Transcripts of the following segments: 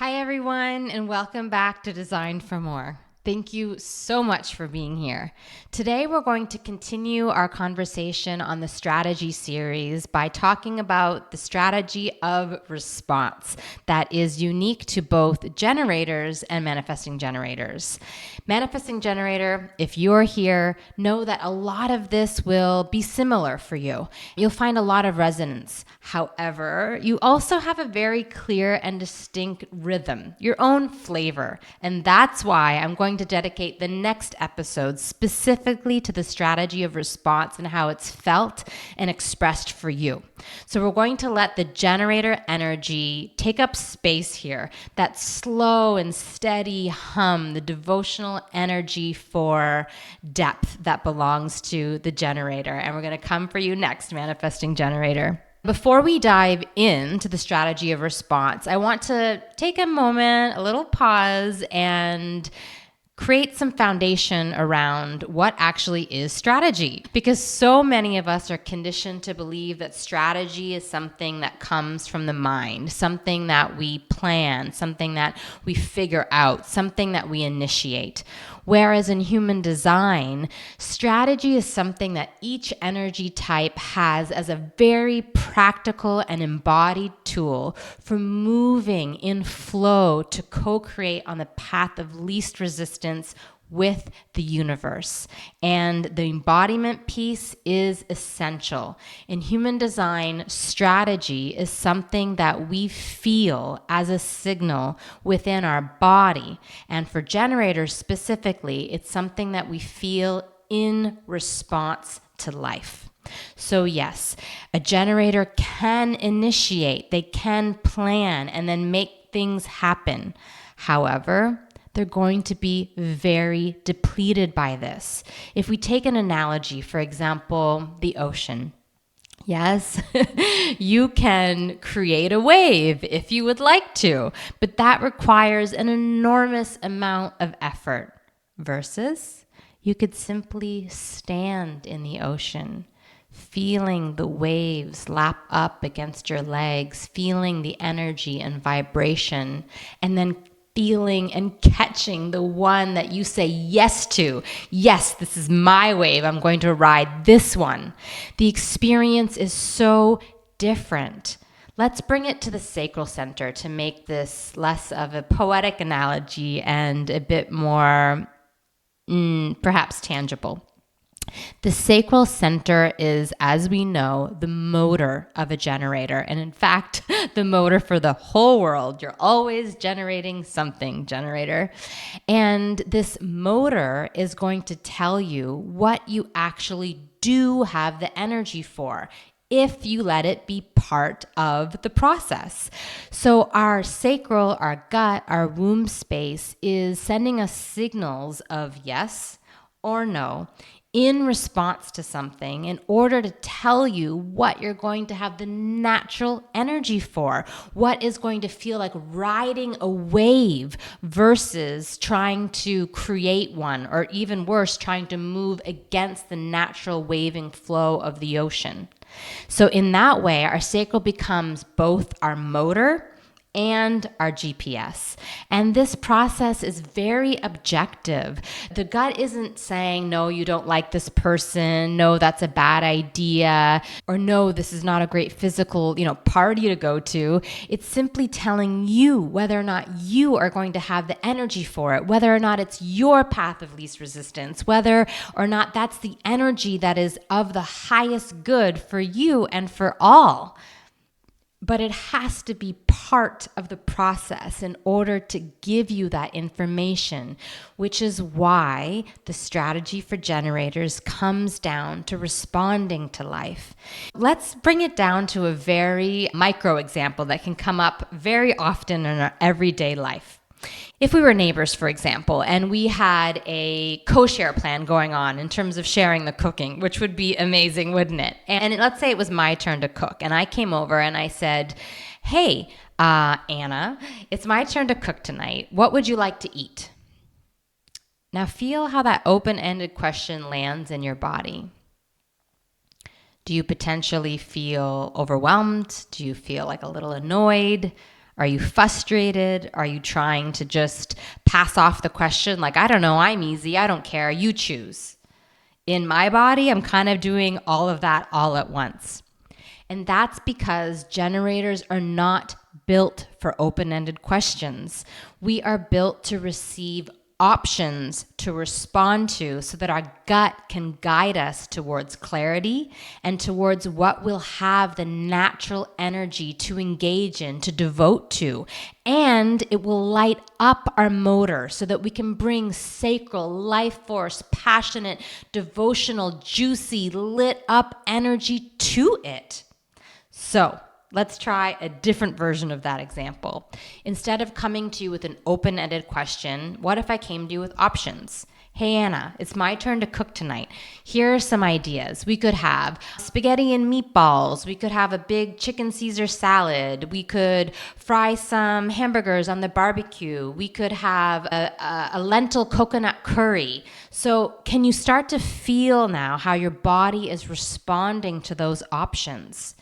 Hi, everyone, and welcome back to Design for More. Thank you so much for being here. Today, we're going to continue our conversation on the strategy series by talking about the strategy of response that is unique to both generators and manifesting generators. Manifesting generator, if you're here, know that a lot of this will be similar for you. You'll find a lot of resonance. However, you also have a very clear and distinct rhythm, your own flavor. And that's why I'm going to dedicate the next episode specifically to the strategy of response and how it's felt and expressed for you. So we're going to let the generator energy take up space here, that slow and steady hum, the devotional energy for depth that belongs to the generator. And we're going to come for you next, manifesting generator. Before we dive into the strategy of response, I want to take a moment, a little pause, and create some foundation around what actually is strategy. Because so many of us are conditioned to believe that strategy is something that comes from the mind, something that we plan, something that we figure out, something that we initiate. Whereas in human design, strategy is something that each energy type has as a very practical and embodied tool for moving in flow to co-create on the path of least resistance with the universe. And the embodiment piece is essential. In human design, strategy is something that we feel as a signal within our body. And for generators specifically, it's something that we feel in response to life. So yes, a generator can initiate, they can plan and then make things happen. However, they're going to be very depleted by this. If we take an analogy, for example, the ocean. Yes, you can create a wave if you would like to, but that requires an enormous amount of effort versus you could simply stand in the ocean, feeling the waves lap up against your legs, feeling the energy and vibration, and then feeling and catching the one that you say yes to. Yes, this is my wave. I'm going to ride this one. The experience is so different. Let's bring it to the sacral center to make this less of a poetic analogy and a bit more perhaps tangible. The sacral center is, as we know, the motor of a generator. And in fact, the motor for the whole world. You're always generating something, generator. And this motor is going to tell you what you actually do have the energy for, if you let it be part of the process. So our sacral, our gut, our womb space is sending us signals of yes or no in response to something in order to tell you what you're going to have the natural energy for, what is going to feel like riding a wave versus trying to create one, or even worse, trying to move against the natural waving flow of the ocean. So in that way, our sacral becomes both our motor and our GPS. And this process is very objective. The gut isn't saying, no, you don't like this person, no, that's a bad idea, or no, this is not a great physical, party to go to. It's simply telling you whether or not you are going to have the energy for it, whether or not it's your path of least resistance, whether or not that's the energy that is of the highest good for you and for all. But it has to be part of the process in order to give you that information, which is why the strategy for generators comes down to responding to life. Let's bring it down to a very micro example that can come up very often in our everyday life. If we were neighbors, for example, and we had a co-share plan going on in terms of sharing the cooking, which would be amazing, wouldn't it? And let's say it was my turn to cook, and I came over and I said, hey, Anna, it's my turn to cook tonight. What would you like to eat? Now feel how that open-ended question lands in your body. Do you potentially feel overwhelmed? Do you feel like a little annoyed? Are you frustrated? Are you trying to just pass off the question like, I don't know, I'm easy, I don't care, you choose? In my body, I'm kind of doing all of that all at once. And that's because generators are not built for open-ended questions. We are built to receive options to respond to so that our gut can guide us towards clarity and towards what we'll have the natural energy to engage in, to devote to. And it will light up our motor so that we can bring sacral, life force, passionate, devotional, juicy, lit up energy to it. So let's try a different version of that example. Instead of coming to you with an open-ended question, what if I came to you with options? Hey, Anna, it's my turn to cook tonight. Here are some ideas. We could have spaghetti and meatballs. We could have a big chicken Caesar salad. We could fry some hamburgers on the barbecue. We could have a lentil coconut curry. So can you start to feel now how your body is responding to those options?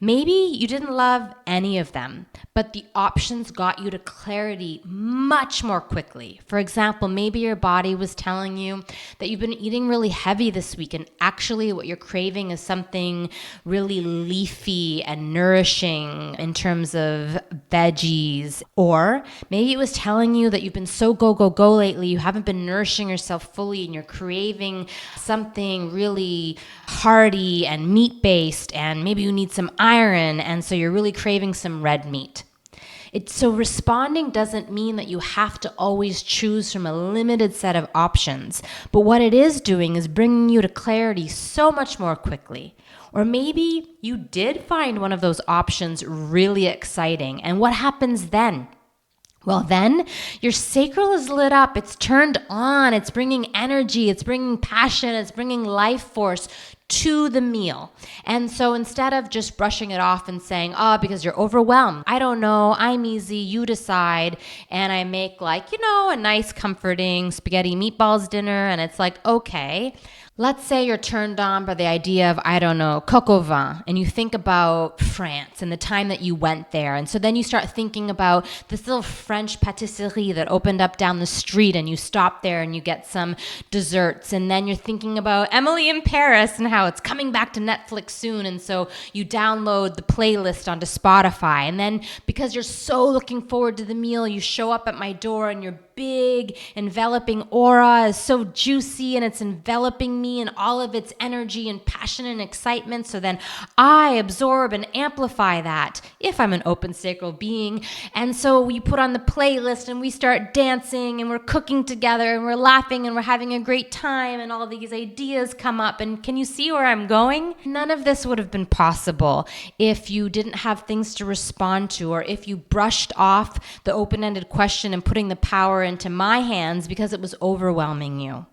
Maybe you didn't love any of them, but the options got you to clarity much more quickly. For example, maybe your body was telling you that you've been eating really heavy this week, and actually what you're craving is something really leafy and nourishing in terms of veggies. Or maybe it was telling you that you've been so go, go, go lately, you haven't been nourishing yourself fully, and you're craving something really hearty and meat-based, and maybe you need some iron, and so you're really craving some red meat. So responding doesn't mean that you have to always choose from a limited set of options, but what it is doing is bringing you to clarity so much more quickly. Or maybe you did find one of those options really exciting, and what happens then? Well, then your sacral is lit up, it's turned on, it's bringing energy, it's bringing passion, it's bringing life force to the meal. And so instead of just brushing it off and saying, oh, because you're overwhelmed, I don't know, I'm easy, you decide, and I make a nice comforting spaghetti meatballs dinner, and it's like, okay. Let's say you're turned on by the idea of, I don't know, coq au vin, and you think about France and the time that you went there. And so then you start thinking about this little French patisserie that opened up down the street, and you stop there and you get some desserts. And then you're thinking about Emily in Paris and how it's coming back to Netflix soon. And so you download the playlist onto Spotify. And then because you're so looking forward to the meal, you show up at my door, and your big enveloping aura is so juicy, and it's enveloping me in all of its energy and passion and excitement. So then I absorb and amplify that if I'm an open sacral being. And so we put on the playlist, and we start dancing, and we're cooking together, and we're laughing, and we're having a great time, and all these ideas come up. And can you see where I'm going? None of this would have been possible if you didn't have things to respond to, or if you brushed off the open-ended question and putting the power into my hands because it was overwhelming you.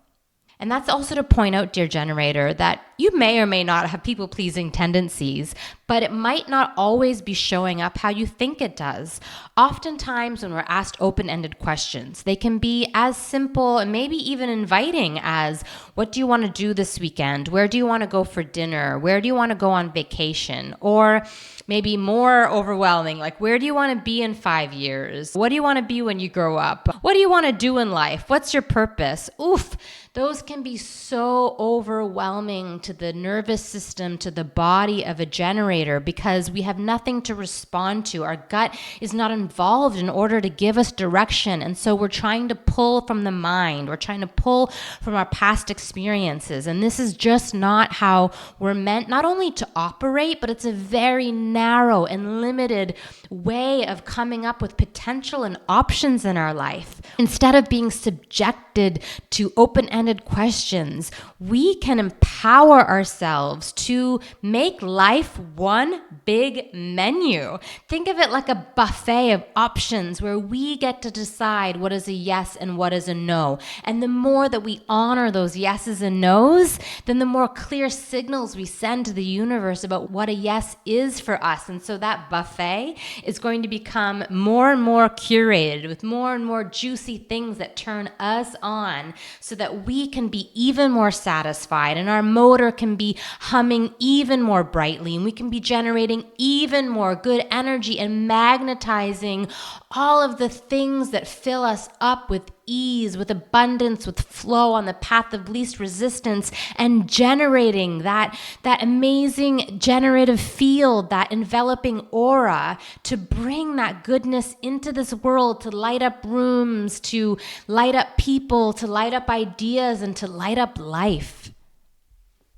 And that's also to point out, dear generator, that you may or may not have people-pleasing tendencies, but it might not always be showing up how you think it does. Oftentimes when we're asked open-ended questions, they can be as simple and maybe even inviting as, what do you want to do this weekend? Where do you want to go for dinner? Where do you want to go on vacation? Or maybe more overwhelming, like, where do you want to be in 5 years? What do you want to be when you grow up? What do you want to do in life? What's your purpose? Oof, those can be so overwhelming to the nervous system, to the body of a generator, because we have nothing to respond to. Our gut is not involved in order to give us direction. And so we're trying to pull from the mind. We're trying to pull from our past experiences. And this is just not how we're meant not only to operate, but it's a very narrow and limited way of coming up with potential and options in our life. Instead of being subjected to open-ended questions, we can empower ourselves to make life one big menu. Think of it like a buffet of options where we get to decide what is a yes and what is a no. And the more that we honor those yeses and nos, then the more clear signals we send to the universe about what a yes is for us. And so that buffet is going to become more and more curated with more and more juicy things that turn us on so that we can be even more satisfied, and our motor can be humming even more brightly, and we can can be generating even more good energy and magnetizing all of the things that fill us up with ease, with abundance, with flow on the path of least resistance, and generating that amazing generative field, that enveloping aura to bring that goodness into this world, to light up rooms, to light up people, to light up ideas, and to light up life.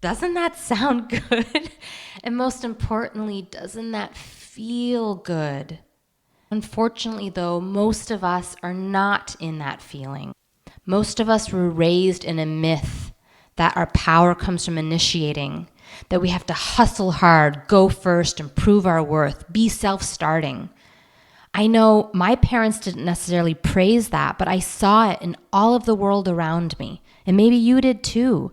Doesn't that sound good? And most importantly, doesn't that feel good? Unfortunately, though, most of us are not in that feeling. Most of us were raised in a myth that our power comes from initiating, that we have to hustle hard, go first, and prove our worth, be self-starting. I know my parents didn't necessarily praise that, but I saw it in all of the world around me. And maybe you did too.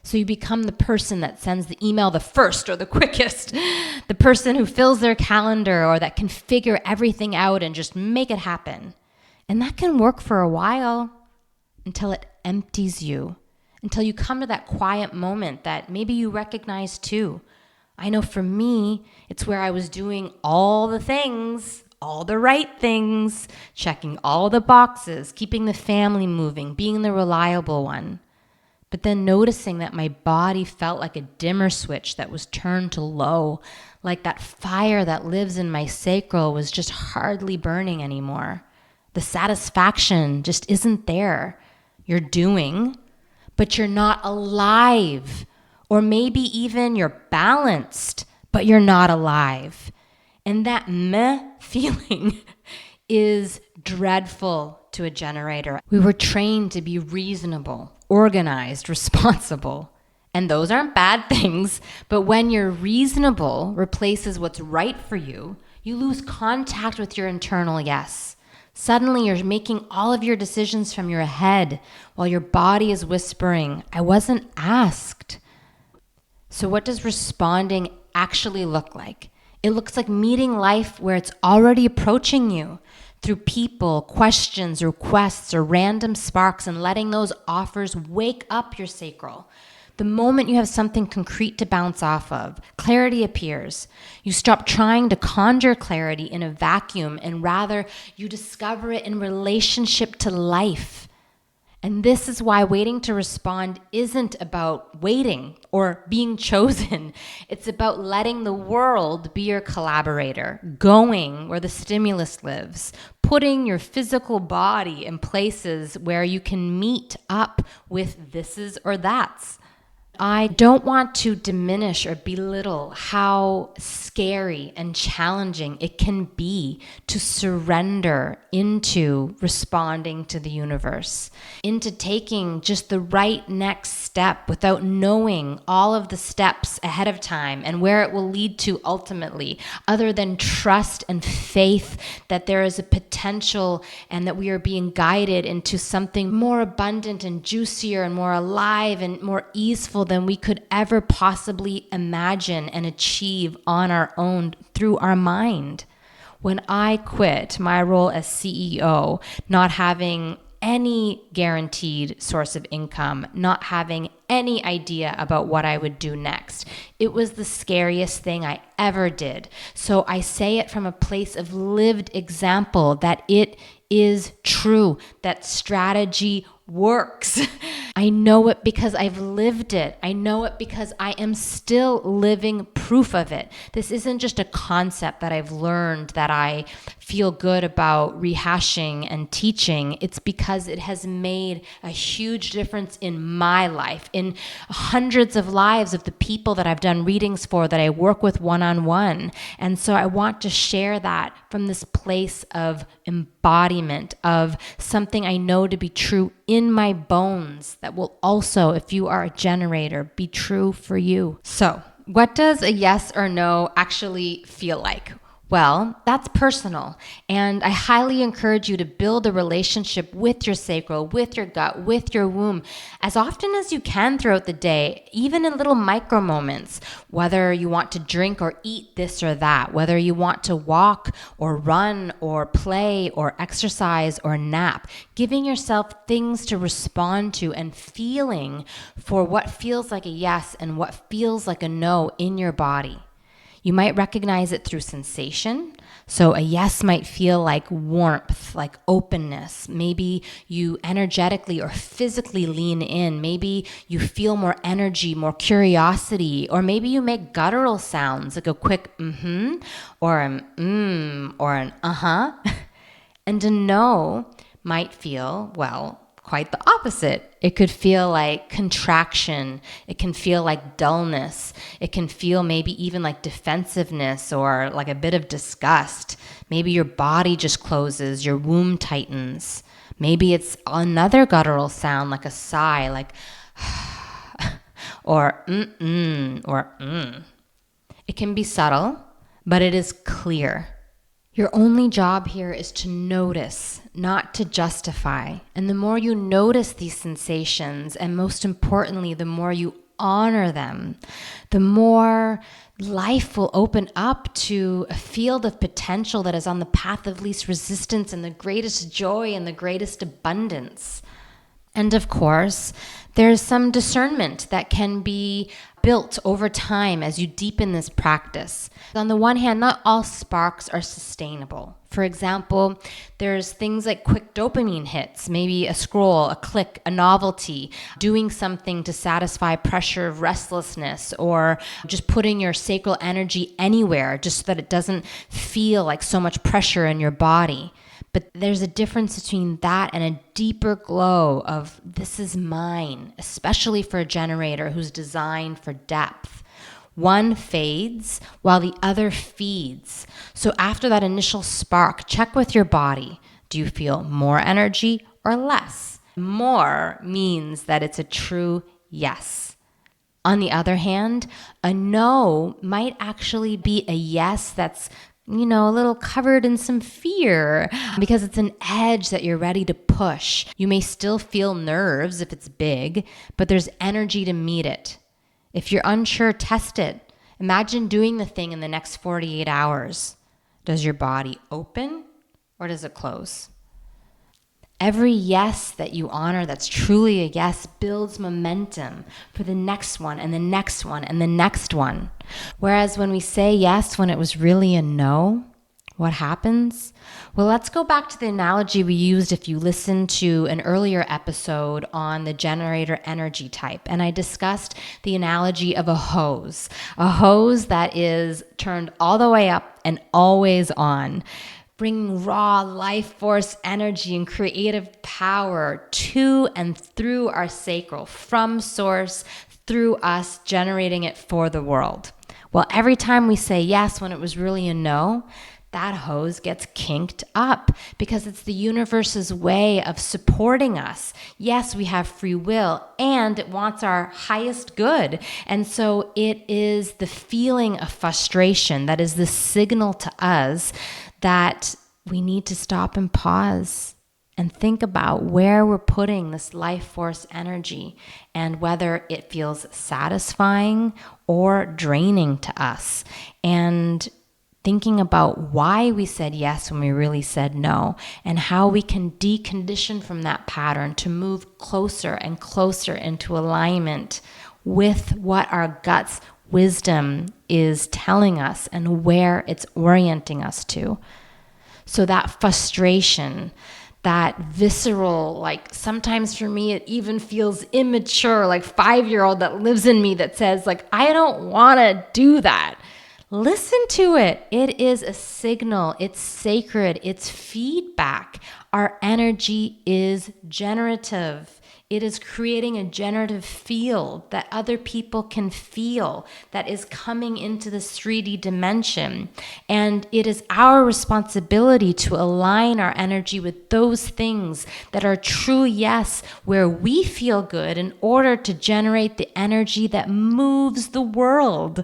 So you become the person that sends the email the first or the quickest, the person who fills their calendar or that can figure everything out and just make it happen. And that can work for a while until it empties you, until you come to that quiet moment that maybe you recognize too. I know for me, it's where I was doing all the things, all the right things, checking all the boxes, keeping the family moving, being the reliable one. But then noticing that my body felt like a dimmer switch that was turned to low, like that fire that lives in my sacral was just hardly burning anymore. The satisfaction just isn't there. You're doing, but you're not alive. Or maybe even you're balanced, but you're not alive. And that meh feeling is dreadful to a generator. We were trained to be reasonable, organized, responsible. And those aren't bad things, but when your reasonable replaces what's right for you, you lose contact with your internal yes. Suddenly you're making all of your decisions from your head while your body is whispering, I wasn't asked. So what does responding actually look like? It looks like meeting life where it's already approaching you, through people, questions, requests, or random sparks, and letting those offers wake up your sacral. The moment you have something concrete to bounce off of, clarity appears. You stop trying to conjure clarity in a vacuum, and rather you discover it in relationship to life. And this is why waiting to respond isn't about waiting or being chosen. It's about letting the world be your collaborator, going where the stimulus lives, putting your physical body in places where you can meet up with thises or that's. I don't want to diminish or belittle how scary and challenging it can be to surrender into responding to the universe, into taking just the right next step without knowing all of the steps ahead of time and where it will lead to ultimately, other than trust and faith that there is a potential and that we are being guided into something more abundant and juicier and more alive and more easeful than we could ever possibly imagine and achieve on our own through our mind. When I quit my role as CEO, not having any guaranteed source of income, not having any idea about what I would do next, it was the scariest thing I ever did. So I say it from a place of lived example that it is true, that strategy works. I know it because I've lived it. I know it because I am still living proof of it. This isn't just a concept that I've learned that I feel good about rehashing and teaching. It's because it has made a huge difference in my life, in hundreds of lives of the people that I've done readings for, that I work with one-on-one. And so I want to share that from this place of embodiment, of something I know to be true in my bones that will also, if you are a generator, be true for you. So what does a yes or no actually feel like? Well, that's personal, and I highly encourage you to build a relationship with your sacral, with your gut, with your womb, as often as you can throughout the day, even in little micro moments, whether you want to drink or eat this or that, whether you want to walk or run or play or exercise or nap, giving yourself things to respond to and feeling for what feels like a yes and what feels like a no in your body. You might recognize it through sensation. So a yes might feel like warmth, like openness. Maybe you energetically or physically lean in. Maybe you feel more energy, more curiosity, or maybe you make guttural sounds like a quick mm-hmm or an or an uh-huh. And a no might feel, well, quite the opposite. It could feel like contraction. It can feel like dullness. It can feel maybe even like defensiveness or like a bit of disgust. Maybe your body just closes, your womb tightens. Maybe it's another guttural sound like a sigh, like or mm. It can be subtle, but it is clear. Your only job here is to notice, not to justify. And the more you notice these sensations, and most importantly, the more you honor them, the more life will open up to a field of potential that is on the path of least resistance and the greatest joy and the greatest abundance. And of course, there's some discernment that can be built over time as you deepen this practice. On the one hand, not all sparks are sustainable. For example, there's things like quick dopamine hits, maybe a scroll, a click, a novelty, doing something to satisfy pressure of restlessness, or just putting your sacral energy anywhere just so that it doesn't feel like so much pressure in your body. But there's a difference between that and a deeper glow of this is mine, especially for a generator who's designed for depth. One fades while the other feeds. So after that initial spark, check with your body. Do you feel more energy or less? More means that it's a true yes. On the other hand, a no might actually be a yes that's a little covered in some fear because it's an edge that you're ready to push. You may still feel nerves if it's big, but there's energy to meet it. If you're unsure, test it. Imagine doing the thing in the next 48 hours. Does your body open or does it close? Every yes that you honor that's truly a yes builds momentum for the next one and the next one and the next one. Whereas when we say yes when it was really a no, what happens? Well, let's go back to the analogy we used if you listened to an earlier episode on the generator energy type. And I discussed the analogy of a hose that is turned all the way up and always on, bringing raw life force energy and creative power to and through our sacral, from source, through us, generating it for the world. Well, every time we say yes when it was really a no, that hose gets kinked up because it's the universe's way of supporting us. Yes, we have free will and it wants our highest good. And so it is the feeling of frustration that is the signal to us that we need to stop and pause and think about where we're putting this life force energy and whether it feels satisfying or draining to us. And thinking about why we said yes when we really said no, and how we can decondition from that pattern to move closer and closer into alignment with what our gut's wisdom is telling us and where it's orienting us to. So that frustration, that visceral, like sometimes for me, it even feels immature, like 5-year-old that lives in me that says like, I don't want to do that. Listen to it. It is a signal. It's sacred. It's feedback. Our energy is generative. It is creating a generative field that other people can feel that is coming into this 3D dimension. And it is our responsibility to align our energy with those things that are true yes, where we feel good in order to generate the energy that moves the world.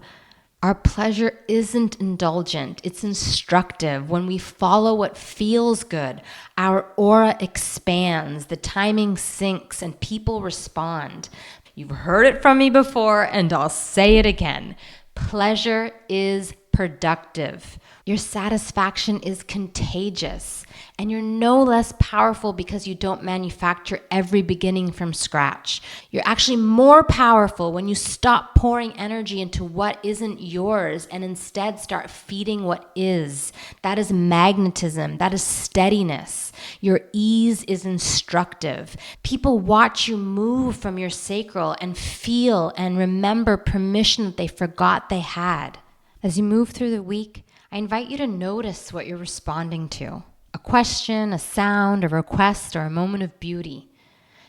Our pleasure isn't indulgent, it's instructive. When we follow what feels good, our aura expands, the timing syncs, and people respond. You've heard it from me before, and I'll say it again. Pleasure is productive. Your satisfaction is contagious. And you're no less powerful because you don't manufacture every beginning from scratch. You're actually more powerful when you stop pouring energy into what isn't yours and instead start feeding what is. That is magnetism. That is steadiness. Your ease is instructive. People watch you move from your sacral and feel and remember permission that they forgot they had. As you move through the week, I invite you to notice what you're responding to. A question, a sound, a request, or a moment of beauty.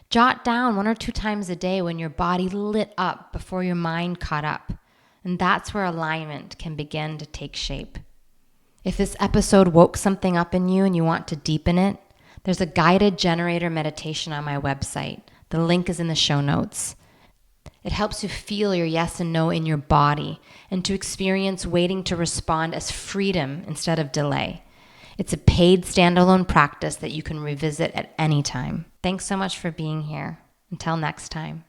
Jot down 1 or 2 times a day when your body lit up before your mind caught up. And that's where alignment can begin to take shape. If this episode woke something up in you and you want to deepen it, there's a guided generator meditation on my website. The link is in the show notes. It helps you feel your yes and no in your body and to experience waiting to respond as freedom instead of delay. It's a paid standalone practice that you can revisit at any time. Thanks so much for being here. Until next time.